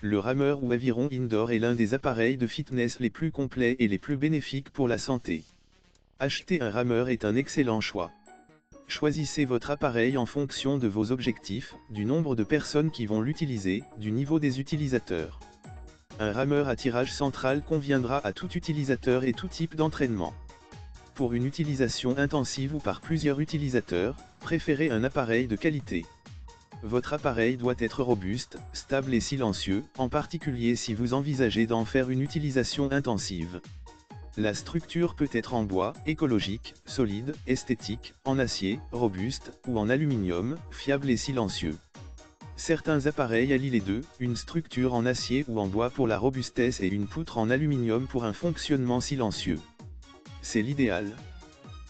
Le rameur ou aviron indoor est l'un des appareils de fitness les plus complets et les plus bénéfiques pour la santé. Acheter un rameur est un excellent choix. Choisissez votre appareil en fonction de vos objectifs, du nombre de personnes qui vont l'utiliser, du niveau des utilisateurs. Un rameur à tirage central conviendra à tout utilisateur et tout type d'entraînement. Pour une utilisation intensive ou par plusieurs utilisateurs, préférez un appareil de qualité. Votre appareil doit être robuste, stable et silencieux, en particulier si vous envisagez d'en faire une utilisation intensive. La structure peut être en bois, écologique, solide, esthétique, en acier, robuste, ou en aluminium, fiable et silencieux. Certains appareils allient les deux, une structure en acier ou en bois pour la robustesse et une poutre en aluminium pour un fonctionnement silencieux. C'est l'idéal.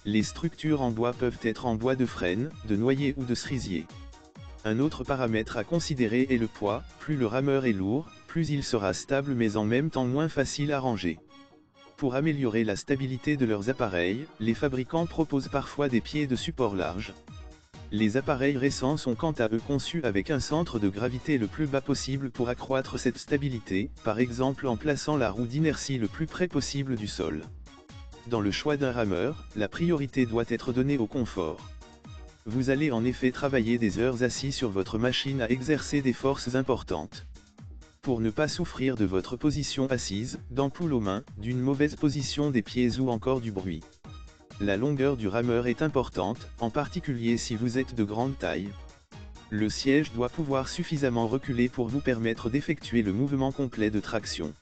Les structures en bois peuvent être en bois de frêne, de noyer ou de cerisier. Un autre paramètre à considérer est le poids, plus le rameur est lourd, plus il sera stable mais en même temps moins facile à ranger. Pour améliorer la stabilité de leurs appareils, les fabricants proposent parfois des pieds de support large. Les appareils récents sont quant à eux conçus avec un centre de gravité le plus bas possible pour accroître cette stabilité, par exemple en plaçant la roue d'inertie le plus près possible du sol. Dans le choix d'un rameur, la priorité doit être donnée au confort. Vous allez en effet travailler des heures assis sur votre machine à exercer des forces importantes. Pour ne pas souffrir de votre position assise, d'ampoules aux mains, d'une mauvaise position des pieds ou encore du bruit. La longueur du rameur est importante, en particulier si vous êtes de grande taille. Le siège doit pouvoir suffisamment reculer pour vous permettre d'effectuer le mouvement complet de traction.